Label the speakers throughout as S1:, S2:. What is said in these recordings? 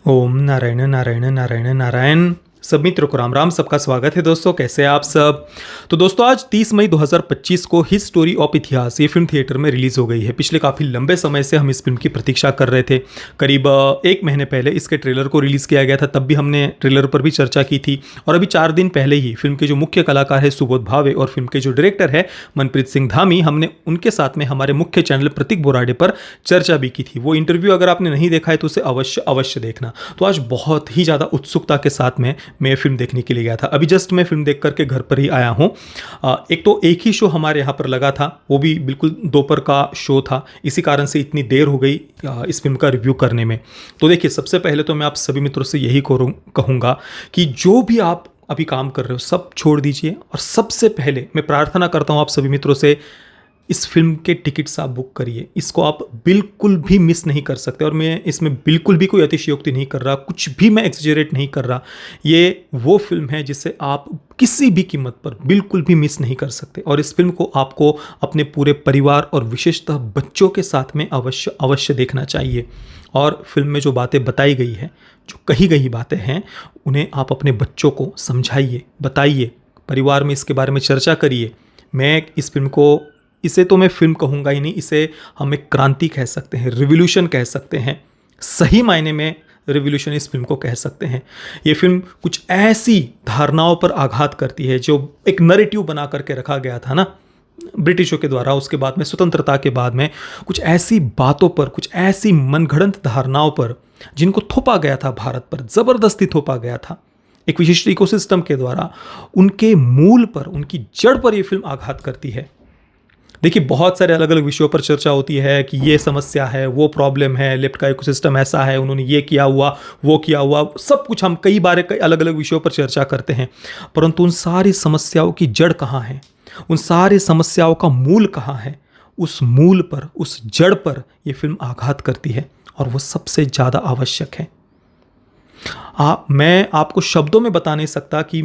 S1: ओम नारायण नारायण नारायण नारायण। सब मित्रों को राम राम। सबका स्वागत है दोस्तों, कैसे हैं आप सब। तो दोस्तों आज 30 मई 2025 को हिज स्टोरी ऑफ इतिहास ये फिल्म थिएटर में रिलीज हो गई है। पिछले काफ़ी लंबे समय से हम इस फिल्म की प्रतीक्षा कर रहे थे। करीब एक महीने पहले इसके ट्रेलर को रिलीज़ किया गया था, तब भी हमने ट्रेलर पर भी चर्चा की थी। और अभी 4 दिन पहले ही फिल्म के जो मुख्य कलाकार है सुबोध भावे और फिल्म के जो डायरेक्टर है मनप्रीत सिंह धामी, हमने उनके साथ में हमारे मुख्य चैनल प्रतीक बोराडे पर चर्चा भी की थी। वो इंटरव्यू अगर आपने नहीं देखा है तो उसे अवश्य अवश्य देखना। तो आज बहुत ही ज़्यादा उत्सुकता के साथ में मैं फिल्म देखने के लिए गया था। अभी जस्ट मैं फिल्म देख करके घर पर ही आया हूँ। एक तो एक ही शो हमारे यहाँ पर लगा था, वो भी बिल्कुल दोपहर का शो था, इसी कारण से इतनी देर हो गई इस फिल्म का रिव्यू करने में। तो देखिए, सबसे पहले तो मैं आप सभी मित्रों से यही कहूँगा कि जो भी आप अभी काम कर रहे हो सब छोड़ दीजिए, और सबसे पहले मैं प्रार्थना करता हूँ आप सभी मित्रों से, इस फिल्म के टिकट्स आप बुक करिए। इसको आप बिल्कुल भी मिस नहीं कर सकते। और मैं इसमें बिल्कुल भी कोई अतिशयोक्ति नहीं कर रहा, कुछ भी मैं एक्सजेरेट नहीं कर रहा। ये वो फिल्म है जिसे आप किसी भी कीमत पर बिल्कुल भी मिस नहीं कर सकते। और इस फिल्म को आपको अपने पूरे परिवार और विशेषतः बच्चों के साथ में अवश्य अवश्य देखना चाहिए। और फिल्म में जो बातें बताई गई हैं, जो कही गई बातें हैं, उन्हें आप अपने बच्चों को समझाइए, बताइए, परिवार में इसके बारे में चर्चा करिए। मैं इस फिल्म को, इसे तो मैं फिल्म कहूँगा ही नहीं, इसे हम एक क्रांति कह सकते हैं, रिवॉल्यूशन कह सकते हैं। सही मायने में रिवॉल्यूशन इस फिल्म को कह सकते हैं। ये फिल्म कुछ ऐसी धारणाओं पर आघात करती है जो एक नरेटिव बना करके रखा गया था ना ब्रिटिशों के द्वारा। उसके बाद में स्वतंत्रता के बाद में कुछ ऐसी बातों पर, कुछ ऐसी मनगढ़ंत धारणाओं पर जिनको थोपा गया था, भारत पर ज़बरदस्ती थोपा गया था एक विशिष्ट इकोसिस्टम के द्वारा, उनके मूल पर, उनकी जड़ पर यह फिल्म आघात करती है। देखिए, बहुत सारे अलग अलग विषयों पर चर्चा होती है कि ये समस्या है, वो प्रॉब्लम है, लेफ्ट का इकोसिस्टम ऐसा है, उन्होंने ये किया हुआ, वो किया हुआ, सब कुछ हम कई बार कई अलग अलग विषयों पर चर्चा करते हैं। परंतु उन सारी समस्याओं की जड़ कहाँ है, उन सारी समस्याओं का मूल कहाँ है, उस मूल पर, उस जड़ पर यह फिल्म आघात करती है। और वो सबसे ज़्यादा आवश्यक है। मैं आपको शब्दों में बता नहीं सकता कि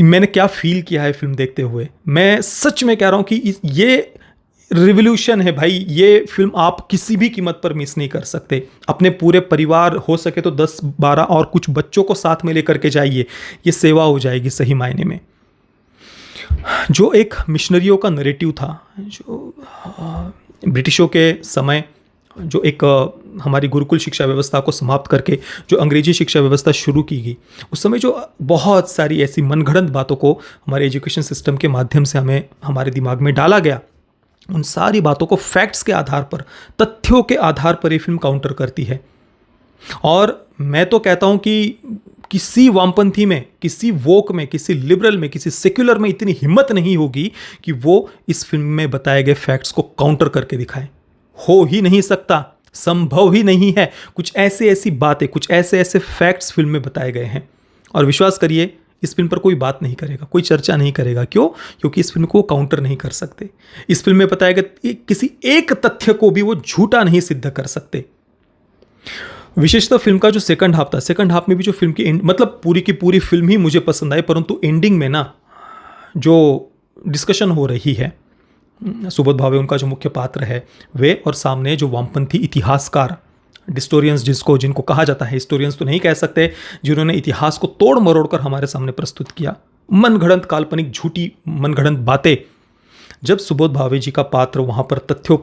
S1: मैंने क्या फील किया है फिल्म देखते हुए। मैं सच में कह रहा हूं कि ये रिवॉल्यूशन है भाई। ये फिल्म आप किसी भी कीमत पर मिस नहीं कर सकते। अपने पूरे परिवार, हो सके तो 10-12 और कुछ बच्चों को साथ में लेकर के जाइए। ये सेवा हो जाएगी सही मायने में। जो एक मिशनरियों का नैरेटिव था, जो ब्रिटिशों के समय जो एक हमारी गुरुकुल शिक्षा व्यवस्था को समाप्त करके जो अंग्रेजी शिक्षा व्यवस्था शुरू की गई, उस समय जो बहुत सारी ऐसी मनगढ़ंत बातों को हमारे एजुकेशन सिस्टम के माध्यम से हमें, हमारे दिमाग में डाला गया, उन सारी बातों को फैक्ट्स के आधार पर, तथ्यों के आधार पर ये फिल्म काउंटर करती है। और मैं तो कहता हूँ कि किसी वामपंथी में, किसी वोक में, किसी लिबरल में, किसी सेक्युलर में इतनी हिम्मत नहीं होगी कि वो इस फिल्म में बताए गए फैक्ट्स को काउंटर करके दिखाए। हो ही नहीं सकता, संभव ही नहीं है। कुछ ऐसी बातें, कुछ ऐसे फैक्ट्स फिल्म में बताए गए हैं। और विश्वास करिए, इस फिल्म पर कोई बात नहीं करेगा, कोई चर्चा नहीं करेगा। क्यों? क्योंकि इस फिल्म को काउंटर नहीं कर सकते। इस फिल्म में बताया गया किसी एक तथ्य को भी वो झूठा नहीं सिद्ध कर सकते। विशेषतः फिल्म का जो सेकंड हाफ था, सेकंड हाफ में भी जो फिल्म की मतलब पूरी की पूरी फिल्म ही मुझे पसंद आई, परंतु एंडिंग में ना जो डिस्कशन हो रही है, सुबोध भावे उनका जो मुख्य पात्र है वे, और सामने जो वामपंथी इतिहासकार, हिस्टोरियंस जिनको कहा जाता है, हिस्टोरियंस तो नहीं कह सकते, जिन्होंने इतिहास को तोड़ मरोड़ कर हमारे सामने प्रस्तुत किया, मनगढ़ंत, काल्पनिक, झूठी मनगढ़ंत बातें। जब सुबोध भावे जी का पात्र वहाँ पर तथ्यों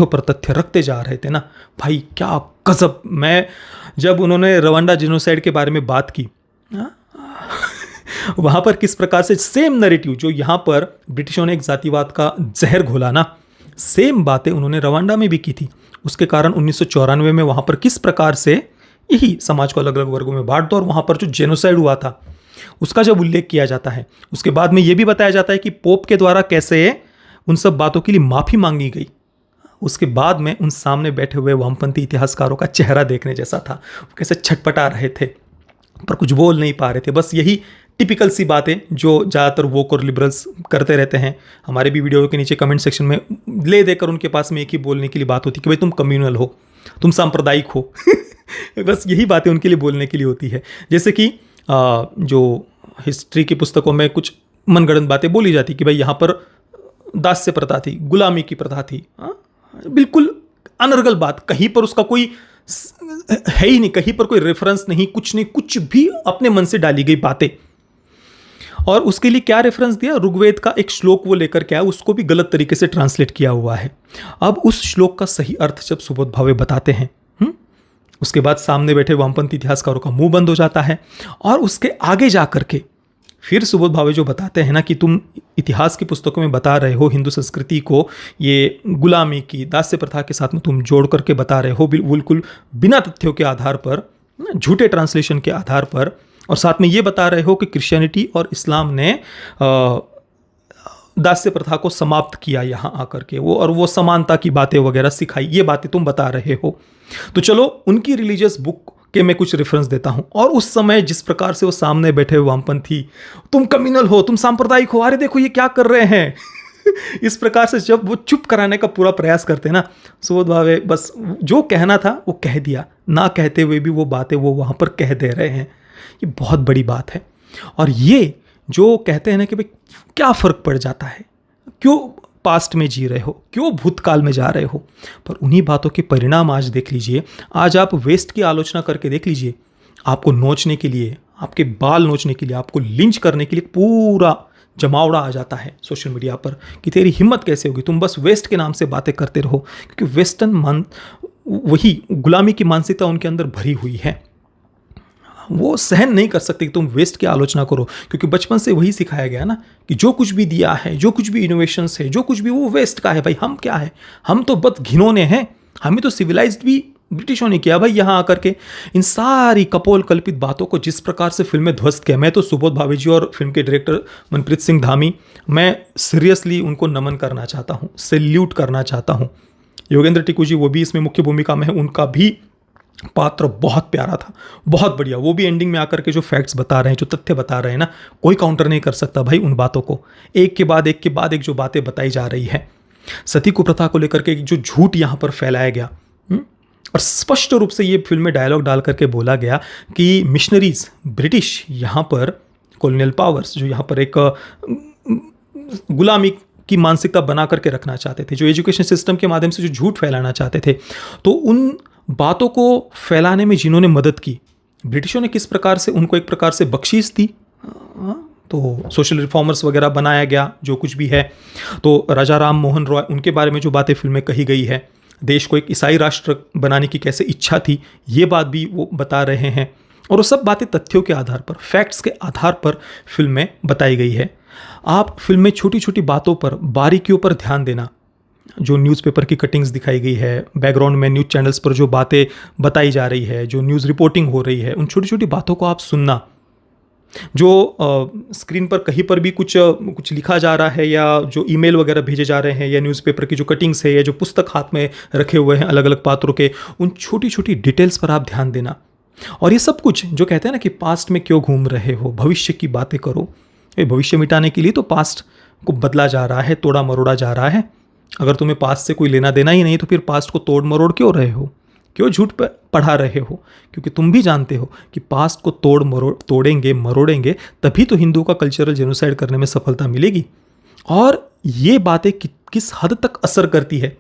S1: पर तथ्य रखते जा रहे थे ना भाई, क्या गजब। मैं जब उन्होंने रवांडा जेनोसाइड के बारे में बात की, वहाँ पर किस प्रकार से सेम नैरेटिव जो यहाँ पर ब्रिटिशों ने एक जातिवाद का जहर घोला ना, सेम बातें उन्होंने रवांडा में भी की थी। उसके कारण 1994 में वहाँ पर किस प्रकार से यही समाज को अलग अलग वर्गों में बांट दो, और वहाँ पर जो जेनोसाइड हुआ था उसका जब उल्लेख किया जाता है, उसके बाद में ये भी बताया जाता है कि पोप के द्वारा कैसे उन सब बातों के लिए माफ़ी मांगी गई। उसके बाद में उन सामने बैठे हुए वामपंथी इतिहासकारों का चेहरा देखने जैसा था। वो कैसे छटपटा रहे थे पर कुछ बोल नहीं पा रहे थे। बस यही टिपिकल सी बातें जो ज़्यादातर वोक और लिबरल्स करते रहते हैं। हमारे भी वीडियो के नीचे कमेंट सेक्शन में ले देकर उनके पास में एक ही बोलने के लिए बात होती है कि भाई तुम कम्युनल हो, तुम सांप्रदायिक हो। बस यही बातें उनके लिए बोलने के लिए होती है। जैसे कि जो हिस्ट्री की पुस्तकों में कुछ मनगढ़ंत बातें बोली जाती कि भाई यहाँ पर दास्य प्रथा थी, गुलामी की प्रथा थी। बिल्कुल अनर्गल बात, कहीं पर उसका कोई है ही नहीं, कहीं पर कोई रेफरेंस नहीं, कुछ नहीं, कुछ भी अपने मन से डाली गई बातें। और उसके लिए क्या रेफरेंस दिया, ऋग्वेद का एक श्लोक वो लेकर के आया, उसको भी गलत तरीके से ट्रांसलेट किया हुआ है। अब उस श्लोक का सही अर्थ जब सुबोध भावे बताते हैं, उसके बाद सामने बैठे वामपंथी इतिहासकारों का मुंह बंद हो जाता है। और उसके आगे जा करके फिर सुबोध भावे जो बताते हैं ना कि तुम इतिहास की पुस्तकों में बता रहे हो हिंदू संस्कृति को ये गुलामी की, दास्य प्रथा के साथ में तुम जोड़ करके बता रहे हो, बिल्कुल बिना तथ्यों के आधार पर, झूठे ट्रांसलेशन के आधार पर, और साथ में ये बता रहे हो कि क्रिश्चियनिटी और इस्लाम ने दास्य प्रथा को समाप्त किया यहाँ आकर के, वो समानता की बातें वगैरह सिखाई, ये बातें तुम बता रहे हो। तो चलो उनकी रिलीजियस बुक के मैं कुछ रेफरेंस देता हूं। और उस समय जिस प्रकार से वो सामने बैठे हुए वामपंथी, तुम कम्युनल हो, तुम सांप्रदायिक हो, अरे देखो ये क्या कर रहे हैं इस प्रकार से जब वो चुप कराने का पूरा प्रयास करते ना, सुबोध भावे बस जो कहना था वो कह दिया, ना कहते हुए भी वो बातें वो वहां पर कह दे रहे हैं। ये बहुत बड़ी बात है। और ये जो कहते हैं ना कि भाई क्या फर्क पड़ जाता है, क्यों पास्ट में जी रहे हो, क्यों भूतकाल में जा रहे हो, पर उन्हीं बातों के परिणाम आज देख लीजिए। आज आप वेस्ट की आलोचना करके देख लीजिए, आपको नोचने के लिए, आपके बाल नोचने के लिए, आपको लिंच करने के लिए पूरा जमावड़ा आ जाता है सोशल मीडिया पर कि तेरी हिम्मत कैसे होगी, तुम बस वेस्ट के नाम से बातें करते रहो। क्योंकि वेस्टर्न वही गुलामी की मानसिकता उनके अंदर भरी हुई है, वो सहन नहीं कर सकते कि तुम वेस्ट की आलोचना करो। क्योंकि बचपन से वही सिखाया गया ना कि जो कुछ भी दिया है, जो कुछ भी इनोवेशंस है, जो कुछ भी, वो वेस्ट का है। भाई हम क्या है, हम तो बस घिनौने हैं, हमें तो सिविलाइज्ड भी ब्रिटिशों ने किया भाई यहाँ आकर के। इन सारी कपोल कल्पित बातों को जिस प्रकार से फिल्में ध्वस्त किया, मैं तो सुबोध भावे जी और फिल्म के डायरेक्टर मनप्रीत सिंह धामी, मैं सीरियसली उनको नमन करना चाहता हूँ, सैल्यूट करना चाहता हूँ। योगेंद्र टिकू जी वो भी इसमें मुख्य भूमिका में है, उनका भी पात्र बहुत प्यारा था, बहुत बढ़िया। वो भी एंडिंग में आकर के जो फैक्ट्स बता रहे हैं, जो तथ्य बता रहे हैं ना, कोई काउंटर नहीं कर सकता भाई उन बातों को। एक के बाद एक जो बातें बताई जा रही है, सती कुप्रथा को लेकर के जो झूठ यहाँ पर फैलाया गया, और स्पष्ट रूप से ये फिल्म में डायलॉग डाल करके बोला गया कि मिशनरीज ब्रिटिश यहाँ पर कॉलोनियल पावर्स जो यहाँ पर एक गुलामी की मानसिकता बना करके रखना चाहते थे, जो एजुकेशन सिस्टम के माध्यम से जो झूठ फैलाना चाहते थे, तो उन बातों को फैलाने में जिन्होंने मदद की, ब्रिटिशों ने किस प्रकार से उनको एक प्रकार से बख्शीश दी। तो सोशल रिफॉर्मर्स वगैरह बनाया गया, जो कुछ भी है। तो राजा राम मोहन रॉय, उनके बारे में जो बातें फिल्म में कही गई है, देश को एक ईसाई राष्ट्र बनाने की कैसे इच्छा थी, ये बात भी वो बता रहे हैं। और वो सब बातें तथ्यों के आधार पर, फैक्ट्स के आधार पर फिल्म में बताई गई है। आप फिल्म में छोटी छोटी बातों पर, बारीकियों पर ध्यान देना, जो न्यूज़पेपर की कटिंग्स दिखाई गई है, बैकग्राउंड में न्यूज़ चैनल्स पर जो बातें बताई जा रही है, जो न्यूज़ रिपोर्टिंग हो रही है, उन छोटी छोटी बातों को आप सुनना। जो स्क्रीन पर कहीं पर भी कुछ लिखा जा रहा है, या जो ईमेल वगैरह भेजे जा रहे हैं, या न्यूज़पेपर की जो कटिंग्स है, या जो पुस्तक हाथ में रखे हुए हैं अलग अलग पात्रों के, उन छोटी छोटी डिटेल्स पर आप ध्यान देना। और ये सब कुछ जो कहते हैं ना कि पास्ट में क्यों घूम रहे हो, भविष्य की बातें करो। ये भविष्य मिटाने के लिए तो पास्ट को बदला जा रहा है, तोड़ा मरोड़ा जा रहा है। अगर तुम्हें पास्ट से कोई लेना देना ही नहीं, तो फिर पास्ट को तोड़ मरोड़ क्यों रहे हो, क्यों झूठ पढ़ा रहे हो? क्योंकि तुम भी जानते हो कि पास्ट को तोड़ेंगे मरोड़ेंगे तभी तो हिंदुओं का कल्चरल जेनोसाइड करने में सफलता मिलेगी। और ये बातें किस हद तक असर करती है।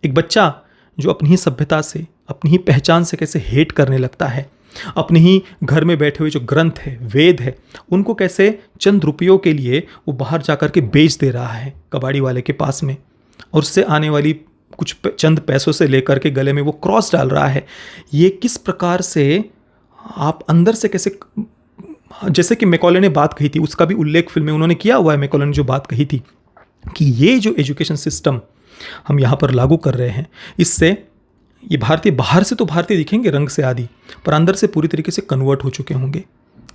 S1: एक बच्चा जो अपनी ही सभ्यता से, अपनी ही पहचान से कैसे हेट करने लगता है, अपने ही घर में बैठे हुए जो ग्रंथ है, वेद है, उनको कैसे चंद रुपयों के लिए वो बाहर जाकर के बेच दे रहा है कबाड़ी वाले के पास में, और उससे आने वाली कुछ चंद पैसों से लेकर के गले में वो क्रॉस डाल रहा है। ये किस प्रकार से आप अंदर से कैसे, जैसे कि मैकॉले ने बात कही थी, उसका भी उल्लेख फिल्म में उन्होंने किया हुआ है। मैकॉले ने जो बात कही थी कि ये जो एजुकेशन सिस्टम हम यहाँ पर लागू कर रहे हैं, इससे ये भारतीय, बाहर से तो भारतीय दिखेंगे रंग से आदि, पर अंदर से पूरी तरीके से कन्वर्ट हो चुके होंगे।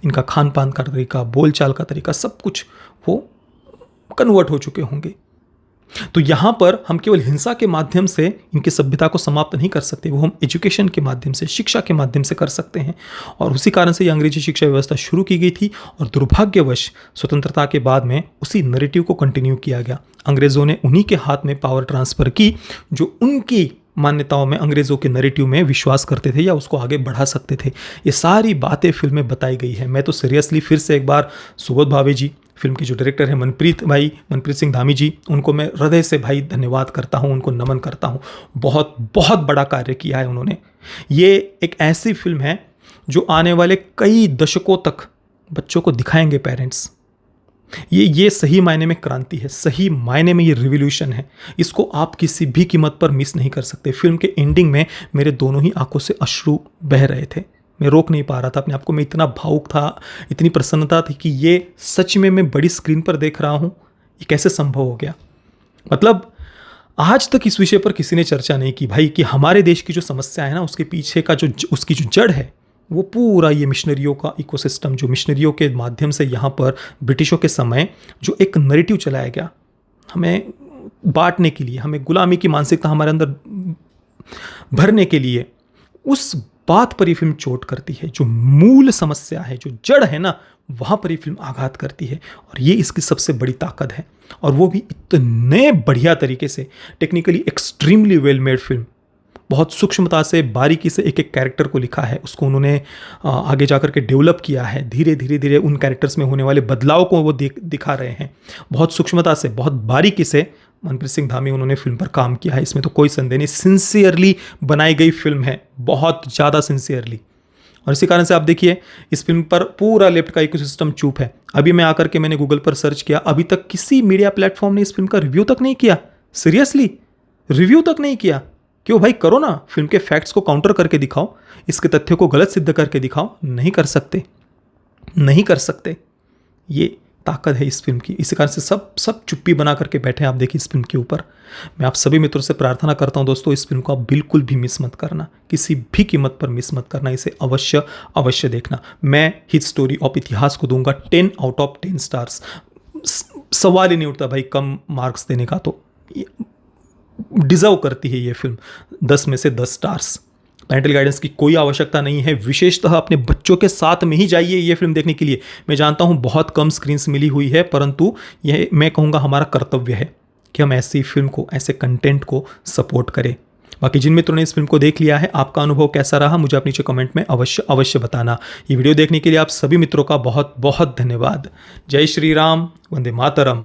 S1: इनका खान पान का तरीका, बोलचाल का तरीका, सब कुछ वो कन्वर्ट हो चुके होंगे। तो यहाँ पर हम केवल हिंसा के माध्यम से इनकी सभ्यता को समाप्त नहीं कर सकते, वो हम एजुकेशन के माध्यम से, शिक्षा के माध्यम से कर सकते हैं। और उसी कारण से ये अंग्रेजी शिक्षा व्यवस्था शुरू की गई थी, और दुर्भाग्यवश स्वतंत्रता के बाद में उसी नैरेटिव को कंटिन्यू किया गया। अंग्रेज़ों ने उन्हीं के हाथ में पावर ट्रांसफ़र की जो उनकी मान्यताओं में, अंग्रेज़ों के नैरेटिव में विश्वास करते थे या उसको आगे बढ़ा सकते थे। ये सारी बातें फिल्म में बताई गई है। मैं तो सीरियसली फिर से एक बार सुबोध भावे जी, फिल्म के जो डायरेक्टर हैं मनप्रीत सिंह धामी जी, उनको मैं हृदय से भाई धन्यवाद करता हूँ, उनको नमन करता हूँ। बहुत बहुत बड़ा कार्य किया है उन्होंने। ये एक ऐसी फिल्म है जो आने वाले कई दशकों तक बच्चों को दिखाएंगे पेरेंट्स। ये सही मायने में क्रांति है, सही मायने में ये रिवॉल्यूशन है। इसको आप किसी भी कीमत पर मिस नहीं कर सकते। फिल्म के एंडिंग में मेरे दोनों ही आंखों से अश्रु बह रहे थे, मैं रोक नहीं पा रहा था अपने आप को। मैं इतना भावुक था, इतनी प्रसन्नता थी कि ये सच में मैं बड़ी स्क्रीन पर देख रहा हूँ, ये कैसे संभव हो गया। मतलब आज तक इस विषय पर किसी ने चर्चा नहीं की भाई, कि हमारे देश की जो समस्या है ना, उसके पीछे का उसकी जो जड़ है, वो पूरा ये मिशनरियों का इकोसिस्टम, जो मिशनरियों के माध्यम से यहाँ पर ब्रिटिशों के समय जो एक नैरेटिव चलाया गया हमें बांटने के लिए, हमें गुलामी की मानसिकता हमारे अंदर भरने के लिए, उस बात पर ये फिल्म चोट करती है। जो मूल समस्या है, जो जड़ है ना, वहाँ पर ये फिल्म आघात करती है, और ये इसकी सबसे बड़ी ताकत है। और वो भी इतने बढ़िया तरीके से, technically extremely well made film, बहुत सूक्ष्मता से, बारीकी से एक एक कैरेक्टर को लिखा है, उसको उन्होंने आगे जाकर के डेवलप किया है। धीरे धीरे उन कैरेक्टर्स में होने वाले बदलाव को वो दिखा रहे हैं। बहुत सूक्ष्मता से, बहुत बारीकी से मनप्रीत सिंह धामी उन्होंने फिल्म पर काम किया है, इसमें तो कोई संदेह नहीं। सिंसियरली बनाई गई फिल्म है, बहुत ज़्यादा सिंसियरली। और इसी कारण से आप देखिए, इस फिल्म पर पूरा लेफ्ट का इकोसिस्टम चुप है। अभी मैं आकर के मैंने गूगल पर सर्च किया, अभी तक किसी मीडिया प्लेटफॉर्म ने इस फिल्म का रिव्यू तक नहीं किया। सीरियसली, रिव्यू तक नहीं किया। क्यों भाई, करो ना, फिल्म के फैक्ट्स को काउंटर करके दिखाओ, इसके तथ्यों को गलत सिद्ध करके दिखाओ। नहीं कर सकते, नहीं कर सकते। ये ताकत है इस फिल्म की। इसी कारण से सब चुप्पी बना करके बैठे हैं। आप देखिए इस फिल्म के ऊपर। मैं आप सभी मित्रों से प्रार्थना करता हूं दोस्तों, इस फिल्म को आप बिल्कुल भी मिस मत करना, किसी भी कीमत पर मिस मत करना। इसे अवश्य देखना। मैं हिट स्टोरी ऑफ इतिहास को दूंगा 10 आउट ऑफ 10 स्टार्स। सवाल ही नहीं उठता भाई कम मार्क्स देने का, तो डिजर्व करती है ये फिल्म 10 में से 10 स्टार्स। पेरेंटल गाइडेंस की कोई आवश्यकता नहीं है। विशेषतः अपने बच्चों के साथ में ही जाइए ये फिल्म देखने के लिए। मैं जानता हूँ बहुत कम स्क्रीन्स मिली हुई है, परंतु यह मैं कहूँगा हमारा कर्तव्य है कि हम ऐसी फिल्म को, ऐसे कंटेंट को सपोर्ट करें। बाकी जिन मित्रों ने इस फिल्म को देख लिया है, आपका अनुभव कैसा रहा मुझे आप नीचे कमेंट में अवश्य बताना। ये वीडियो देखने के लिए आप सभी मित्रों का बहुत बहुत धन्यवाद। जय श्री राम, वंदे मातरम।